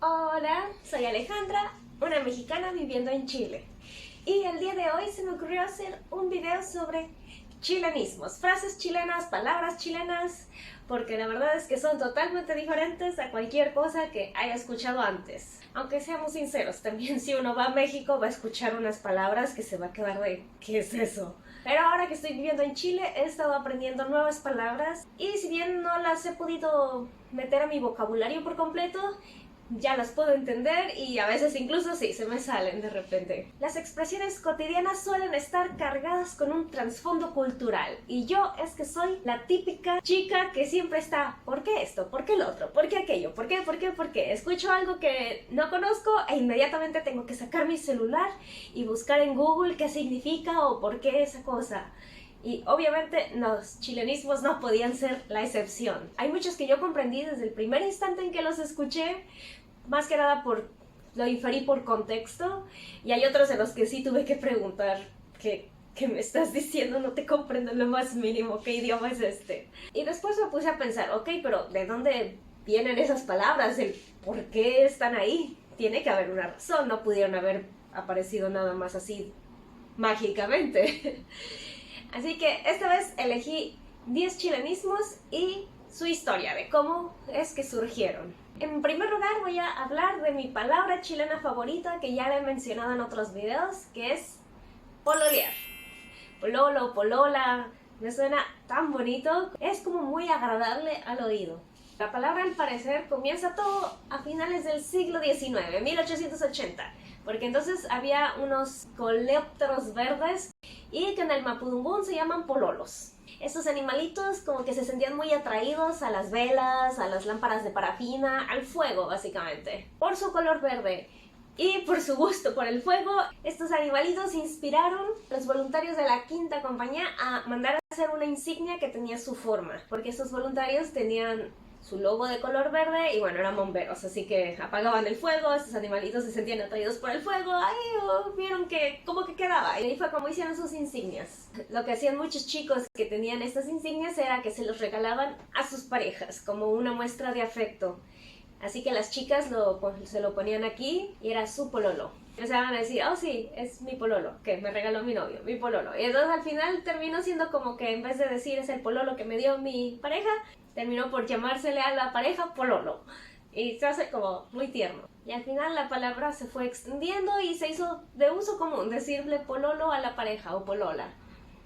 Hola, soy Alejandra, una mexicana viviendo en Chile. Y el día de hoy se me ocurrió hacer un video sobre chilenismos, frases chilenas, palabras chilenas, porque la verdad es que son totalmente diferentes a cualquier cosa que haya escuchado antes. Aunque seamos sinceros, también si uno va a México va a escuchar unas palabras que se va a quedar de ¿qué es eso? Pero ahora que estoy viviendo en Chile he estado aprendiendo nuevas palabras y si bien no las he podido meter a mi vocabulario por completo, ya las puedo entender y a veces incluso sí, se me salen de repente. Las expresiones cotidianas suelen estar cargadas con un trasfondo cultural y yo es que soy la típica chica que siempre está ¿por qué esto? ¿Por qué el otro? ¿Por qué aquello? ¿Por qué? ¿Por qué? ¿Por qué? Escucho algo que no conozco e inmediatamente tengo que sacar mi celular y buscar en Google qué significa o por qué esa cosa. Y obviamente los chilenismos no podían ser la excepción. Hay muchos que yo comprendí desde el primer instante en que los escuché, más que nada lo inferí por contexto, y hay otros en los que sí tuve que preguntar ¿qué me estás diciendo? No te comprendo en lo más mínimo, ¿qué idioma es este? Y después me puse a pensar, ok, pero ¿de dónde vienen esas palabras? ¿El por qué están ahí? Tiene que haber una razón, no pudieron haber aparecido nada más así mágicamente. Así que esta vez elegí 10 chilenismos y su historia, de cómo es que surgieron. En primer lugar voy a hablar de mi palabra chilena favorita que ya la he mencionado en otros videos, que es pololear. Pololo, polola, me suena tan bonito, es como muy agradable al oído. La palabra al parecer comienza todo a finales del siglo XIX, 1880, porque entonces había unos coleópteros verdes y que en el Mapudungún se llaman pololos. Estos animalitos como que se sentían muy atraídos a las velas, a las lámparas de parafina, al fuego básicamente, por su color verde. Y por su gusto por el fuego, estos animalitos inspiraron a los voluntarios de la quinta compañía a mandar a hacer una insignia que tenía su forma, porque estos voluntarios tenían su logo de color verde y bueno, eran bomberos, así que apagaban el fuego, estos animalitos se sentían atraídos por el fuego, ahí vieron que como que quedaba, y ahí fue como hicieron sus insignias. Lo que hacían muchos chicos que tenían estas insignias era que se los regalaban a sus parejas como una muestra de afecto. Así que las chicas se lo ponían aquí y era su pololo. Empezaban a decir, oh sí, es mi pololo, que me regaló mi novio, mi pololo. Y entonces al final terminó siendo como que en vez de decir es el pololo que me dio mi pareja, terminó por llamársele a la pareja pololo. Y se hace como muy tierno. Y al final la palabra se fue extendiendo y se hizo de uso común decirle pololo a la pareja o polola.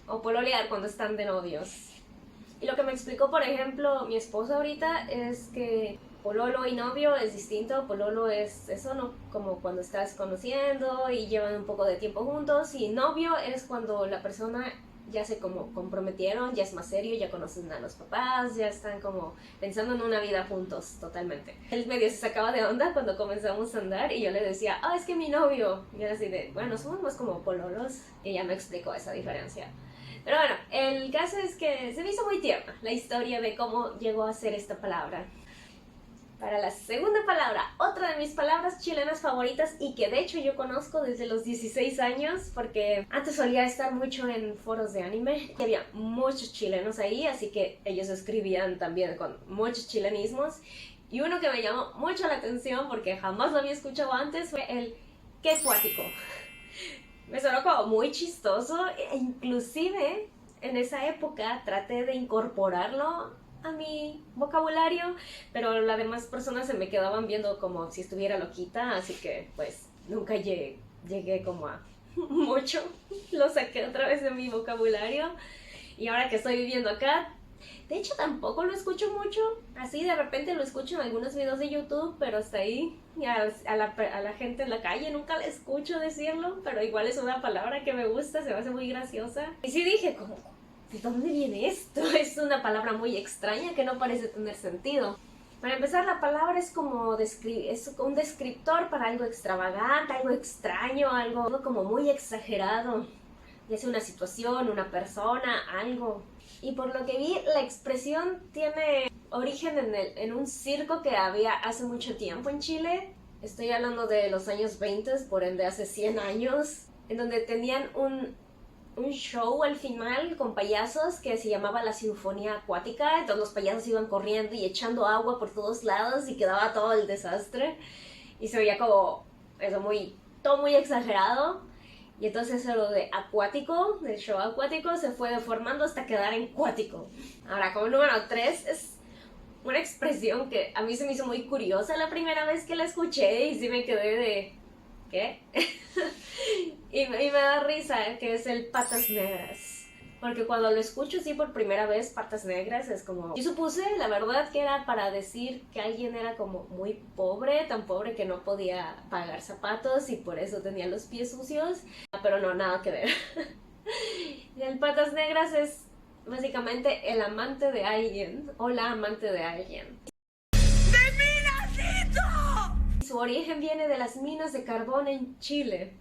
O pololear cuando están de novios. Y lo que me explicó, por ejemplo, mi esposa ahorita es que pololo y novio es distinto. Pololo es eso, ¿no? Como cuando estás conociendo y llevan un poco de tiempo juntos. Y novio es cuando la persona ya se como comprometieron, ya es más serio, ya conocen a los papás, ya están como pensando en una vida juntos totalmente. Él medio se sacaba de onda cuando comenzamos a andar y yo le decía, es que mi novio. Y era así de, bueno, somos más como pololos. Y ella me explicó esa diferencia. Pero bueno, el caso es que se me hizo muy tierna la historia de cómo llegó a ser esta palabra. Para la segunda palabra, otra de mis palabras chilenas favoritas y que de hecho yo conozco desde los 16 años porque antes solía estar mucho en foros de anime y había muchos chilenos ahí, así que ellos escribían también con muchos chilenismos y uno que me llamó mucho la atención porque jamás lo había escuchado antes fue el qué cuático. Me sonó como muy chistoso e inclusive en esa época traté de incorporarlo a mi vocabulario, pero las demás personas se me quedaban viendo como si estuviera loquita, así que pues nunca llegué como a mucho, lo saqué otra vez de mi vocabulario y ahora que estoy viviendo acá, de hecho tampoco lo escucho mucho, así de repente lo escucho en algunos videos de YouTube, pero hasta ahí, y a la gente en la calle nunca la escucho decirlo, pero igual es una palabra que me gusta, se me hace muy graciosa. Y sí dije, como, ¿de dónde viene esto? Es una palabra muy extraña que no parece tener sentido. Para empezar, la palabra es como es un descriptor para algo extravagante, algo extraño, algo como muy exagerado. Ya sea una situación, una persona, algo. Y por lo que vi, la expresión tiene origen en un circo que había hace mucho tiempo en Chile. Estoy hablando de los años 20, por ende hace 100 años, en donde tenían un show al final con payasos que se llamaba la Sinfonía Acuática. Entonces los payasos iban corriendo y echando agua por todos lados y quedaba todo el desastre. y se veía como eso todo muy exagerado. Y entonces lo de acuático, del show acuático, se fue deformando hasta quedar en cuático. Ahora, como número 3, es una expresión que a mí se me hizo muy curiosa la primera vez que la escuché y sí me quedé de... ¿qué? y me da risa, que es el patas negras. Porque cuando lo escucho así por primera vez, patas negras, es como... Yo supuse, la verdad, que era para decir que alguien era como muy pobre, tan pobre que no podía pagar zapatos y por eso tenía los pies sucios. Pero no, nada que ver. Y el patas negras es básicamente el amante de alguien o la amante de alguien. ¡De mi nacito! Su origen viene de las minas de carbón en Chile.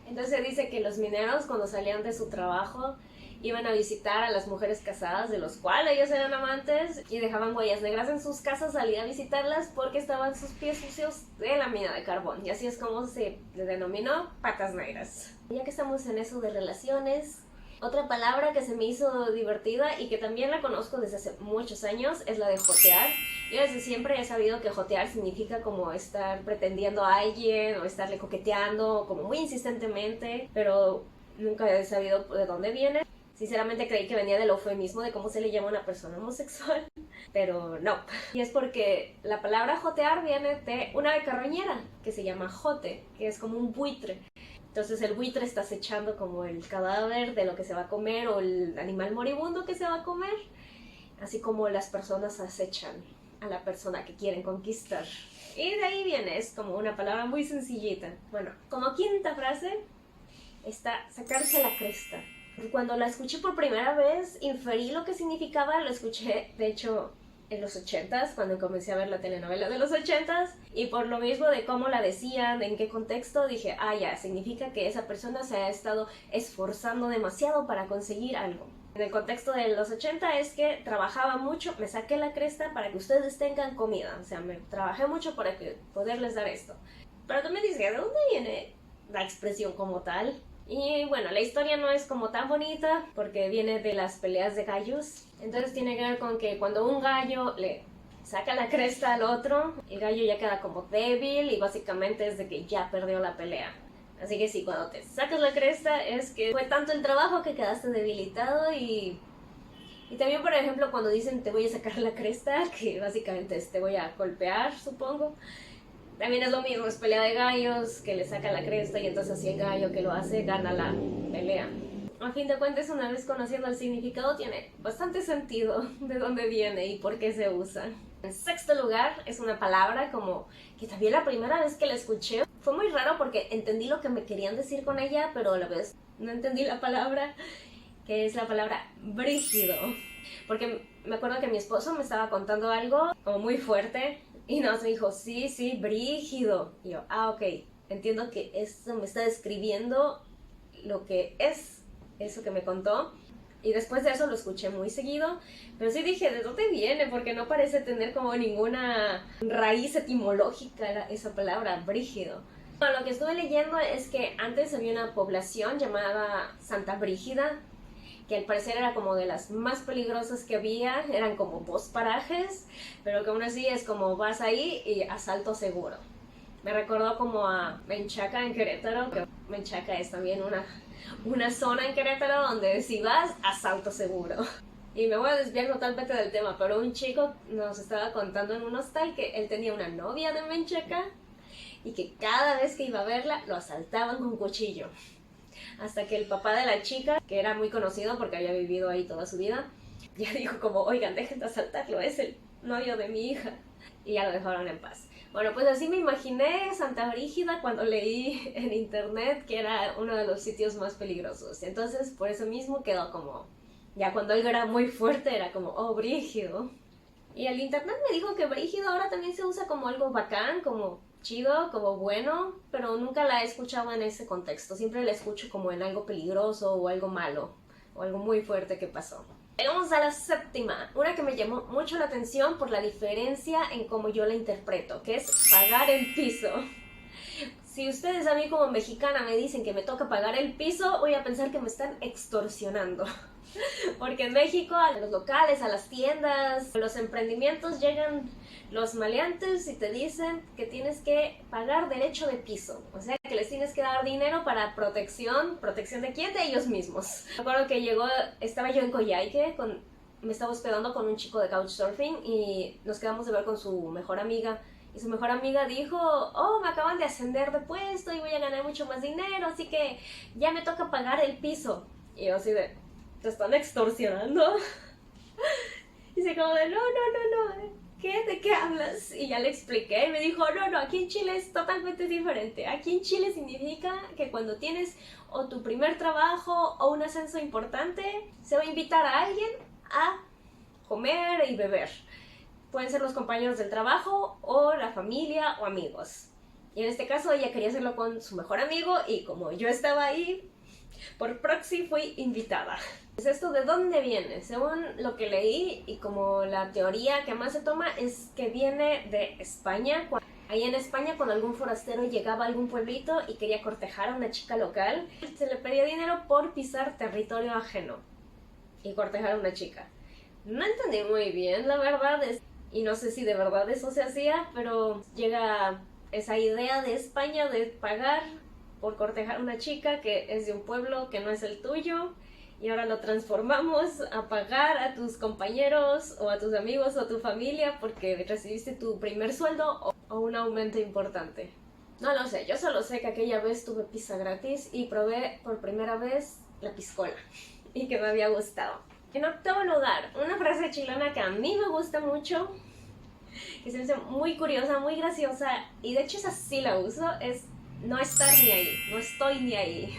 Entonces dice que los mineros, cuando salían de su trabajo, iban a visitar a las mujeres casadas, de los cuales ellos eran amantes, y dejaban huellas negras en sus casas al ir a visitarlas porque estaban sus pies sucios de la mina de carbón. Y así es como se le denominó patas negras. Ya que estamos en eso de relaciones, otra palabra que se me hizo divertida y que también la conozco desde hace muchos años es la de jotear. Yo desde siempre he sabido que jotear significa como estar pretendiendo a alguien o estarle coqueteando como muy insistentemente, pero nunca he sabido de dónde viene. Sinceramente creí que venía del eufemismo de cómo se le llama a una persona homosexual, pero no. Y es porque la palabra jotear viene de una ave carroñera que se llama jote, que es como un buitre. Entonces el buitre está acechando como el cadáver de lo que se va a comer o el animal moribundo que se va a comer, así como las personas acechan a la persona que quieren conquistar. Y de ahí viene, es como una palabra muy sencillita. Bueno, como quinta frase está sacarse la cresta. Cuando la escuché por primera vez, inferí lo que significaba, lo escuché, de hecho, en los 80s, cuando comencé a ver la telenovela de los 80s, y por lo mismo de cómo la decían, en qué contexto, dije, ya, significa que esa persona se ha estado esforzando demasiado para conseguir algo. En el contexto de los 80 es que trabajaba mucho, me saqué la cresta para que ustedes tengan comida, o sea, me trabajé mucho para poderles dar esto. Pero tú me dices, ¿de dónde viene la expresión como tal? Y bueno, la historia no es como tan bonita porque viene de las peleas de gallos. Entonces tiene que ver con que cuando un gallo le saca la cresta al otro, el gallo ya queda como débil y básicamente es de que ya perdió la pelea. Así que sí, cuando te sacas la cresta es que fue tanto el trabajo que quedaste debilitado y también, por ejemplo, cuando dicen te voy a sacar la cresta, que básicamente es te voy a golpear, supongo. También es lo mismo, es pelea de gallos, que le saca la cresta y entonces así el gallo que lo hace gana la pelea. A fin de cuentas, una vez conociendo el significado, tiene bastante sentido de dónde viene y por qué se usa. En sexto lugar, es una palabra como que también la primera vez que la escuché fue muy raro porque entendí lo que me querían decir con ella, pero a la vez no entendí la palabra, que es la palabra brígido. Porque me acuerdo que mi esposo me estaba contando algo como muy fuerte y nos dijo, sí, brígido. Y yo, ok, entiendo que eso me está describiendo lo que es eso que me contó. Y después de eso lo escuché muy seguido, pero sí dije, ¿de dónde viene? Porque no parece tener como ninguna raíz etimológica esa palabra, brígido. Bueno, lo que estuve leyendo es que antes había una población llamada Santa Brígida, que al parecer era como de las más peligrosas que había, eran como 2 parajes, pero que aún así es como vas ahí y asalto seguro. Me recordó como a Menchaca en Querétaro, que Menchaca es también una zona en Querétaro donde si vas, asalto seguro. Y me voy a desviar totalmente del tema, pero un chico nos estaba contando en un hostal que él tenía una novia de Menchaca y que cada vez que iba a verla lo asaltaban con cuchillo. Hasta que el papá de la chica, que era muy conocido porque había vivido ahí toda su vida, ya dijo como, oigan, dejen de asaltarlo, es el novio de mi hija. Y ya lo dejaron en paz. Bueno, pues así me imaginé Santa Brígida cuando leí en internet que era uno de los sitios más peligrosos. Entonces, por eso mismo quedó como, ya cuando algo era muy fuerte era como, oh, brígido. Y el internet me dijo que brígido ahora también se usa como algo bacán, como chido, como bueno, pero nunca la he escuchado en ese contexto. Siempre la escucho como en algo peligroso o algo malo, o algo muy fuerte que pasó. Llegamos a la séptima, una que me llamó mucho la atención por la diferencia en cómo yo la interpreto, que es pagar el piso. Si ustedes a mí como mexicana me dicen que me toca pagar el piso, voy a pensar que me están extorsionando. Porque en México a los locales, a las tiendas, a los emprendimientos llegan los maleantes y te dicen que tienes que pagar derecho de piso. O sea, que les tienes que dar dinero para protección. ¿Protección de quién? De ellos mismos. Me acuerdo que estaba yo en Coyhaique, me estaba hospedando con un chico de Couchsurfing y nos quedamos de ver con su mejor amiga. Y su mejor amiga dijo, oh, me acaban de ascender de puesto y voy a ganar mucho más dinero, así que ya me toca pagar el piso. Y yo así de, ¿te están extorsionando? Y se como de, no, ¿qué? ¿De qué hablas? Y ya le expliqué y me dijo, no, aquí en Chile es totalmente diferente. Aquí en Chile significa que cuando tienes o tu primer trabajo o un ascenso importante, se va a invitar a alguien a comer y beber. Pueden ser los compañeros del trabajo o la familia o amigos. Y en este caso ella quería hacerlo con su mejor amigo y como yo estaba ahí, por proxy fui invitada. ¿Es esto de dónde viene? Según lo que leí y como la teoría que más se toma es que viene de España. Ahí en España cuando algún forastero llegaba a algún pueblito y quería cortejar a una chica local, se le pedía dinero por pisar territorio ajeno y cortejar a una chica. No entendí muy bien, la verdad, y no sé si de verdad eso se hacía, pero llega esa idea de España de pagar por cortejar a una chica que es de un pueblo que no es el tuyo y ahora lo transformamos a pagar a tus compañeros o a tus amigos o a tu familia porque recibiste tu primer sueldo o un aumento importante. No lo sé, yo solo sé que aquella vez tuve pizza gratis y probé por primera vez la piscola y que me había gustado. En octavo lugar, una frase chilena que a mí me gusta mucho, que se me hace muy curiosa, muy graciosa, y de hecho esa sí la uso, es no estar ni ahí, no estoy ni ahí.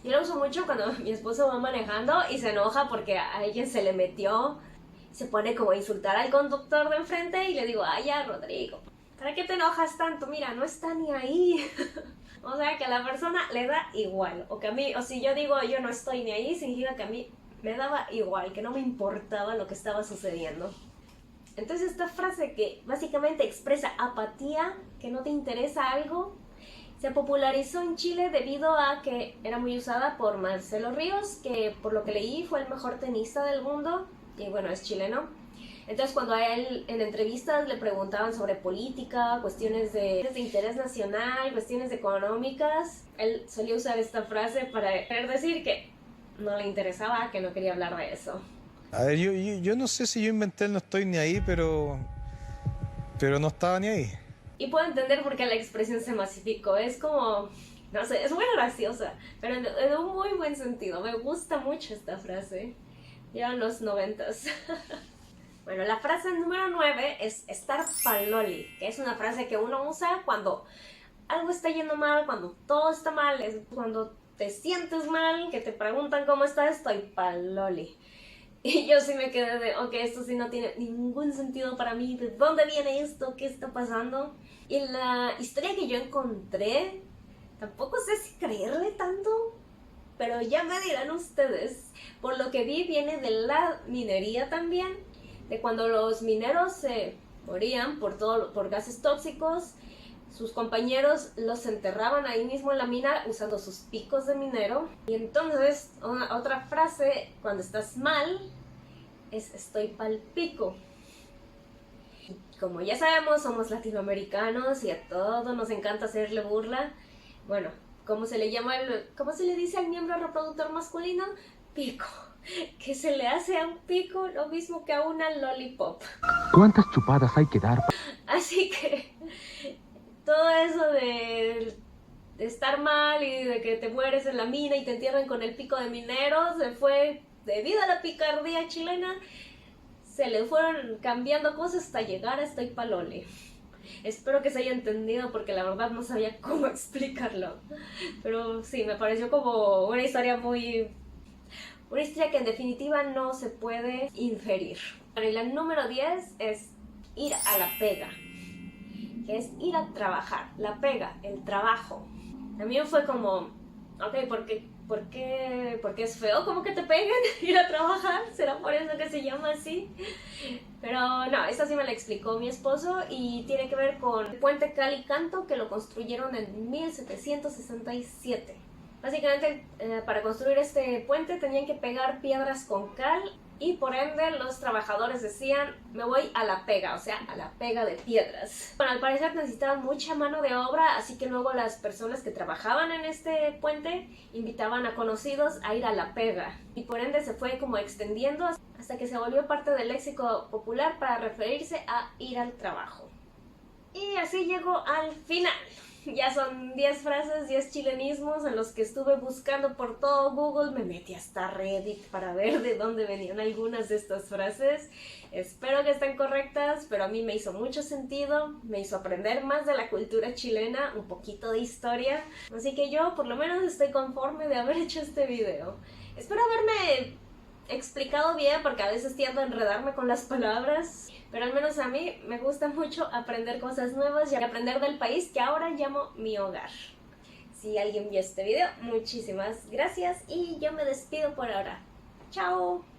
Yo la uso mucho cuando mi esposo va manejando y se enoja porque a alguien se le metió, se pone como a insultar al conductor de enfrente y le digo, ay ya Rodrigo, ¿para qué te enojas tanto? Mira, no está ni ahí. O sea, que a la persona le da igual, o que a mí, o si yo digo yo no estoy ni ahí, significa que a mí me daba igual, que no me importaba lo que estaba sucediendo. Entonces esta frase que básicamente expresa apatía, que no te interesa algo, se popularizó en Chile debido a que era muy usada por Marcelo Ríos, que por lo que leí fue el mejor tenista del mundo, y bueno, es chileno. Entonces cuando a él en entrevistas le preguntaban sobre política, cuestiones de interés nacional, cuestiones económicas, él solía usar esta frase para decir que no le interesaba, que no quería hablar de eso. A ver, yo no sé si yo inventé el no estoy ni ahí, pero no estaba ni ahí. Y puedo entender por qué la expresión se masificó. Es como, no sé, es muy graciosa, pero en un muy buen sentido. Me gusta mucho esta frase. Ya en los 90s. Bueno, la frase número 9 es estar paloli, que es una frase que uno usa cuando algo está yendo mal, cuando todo está mal, es cuando te sientes mal, que te preguntan cómo estás, estoy paloli. Y yo sí me quedé de, ok, esto sí no tiene ningún sentido para mí, ¿de dónde viene esto? ¿Qué está pasando? Y la historia que yo encontré, tampoco sé si creerle tanto, pero ya me dirán ustedes. Por lo que vi viene de la minería también, de cuando los mineros se morían por gases tóxicos, sus compañeros los enterraban ahí mismo en la mina usando sus picos de minero. Y entonces, otra frase cuando estás mal es estoy pal pico. Y como ya sabemos, somos latinoamericanos y a todos nos encanta hacerle burla. Bueno, ¿cómo se le llama cómo se le dice al miembro reproductor masculino? Pico. Que se le hace a un pico lo mismo que a una lollipop. ¿Cuántas chupadas hay que dar? Así que todo eso de estar mal y de que te mueres en la mina y te entierran con el pico de minero, se fue, debido a la picardía chilena, se le fueron cambiando cosas hasta llegar a estoy paloli. Espero que se haya entendido porque la verdad no sabía cómo explicarlo. Pero sí, me pareció como una historia que en definitiva no se puede inferir. Bueno, y la número 10 es ir a la pega, que es ir a trabajar, la pega, el trabajo. También fue como, ok, ¿por Porque es feo como que te peguen ir a trabajar, será por eso que se llama así. Pero no, esta sí me la explicó mi esposo y tiene que ver con el puente Calicanto, que lo construyeron en 1767. Básicamente, para construir este puente tenían que pegar piedras con cal y por ende los trabajadores decían, me voy a la pega, o sea, a la pega de piedras. Bueno, al parecer necesitaban mucha mano de obra, así que luego las personas que trabajaban en este puente invitaban a conocidos a ir a la pega. Y por ende se fue como extendiendo hasta que se volvió parte del léxico popular para referirse a ir al trabajo. Y así llegó al final. Ya son 10 frases, 10 chilenismos en los que estuve buscando por todo Google. Me metí hasta Reddit para ver de dónde venían algunas de estas frases. Espero que estén correctas, pero a mí me hizo mucho sentido. Me hizo aprender más de la cultura chilena, un poquito de historia. Así que yo por lo menos estoy conforme de haber hecho este video. Espero haberme explicado bien porque a veces tiendo a enredarme con las palabras. Pero al menos a mí me gusta mucho aprender cosas nuevas y aprender del país que ahora llamo mi hogar. Si alguien vio este video, muchísimas gracias y yo me despido por ahora. ¡Chao!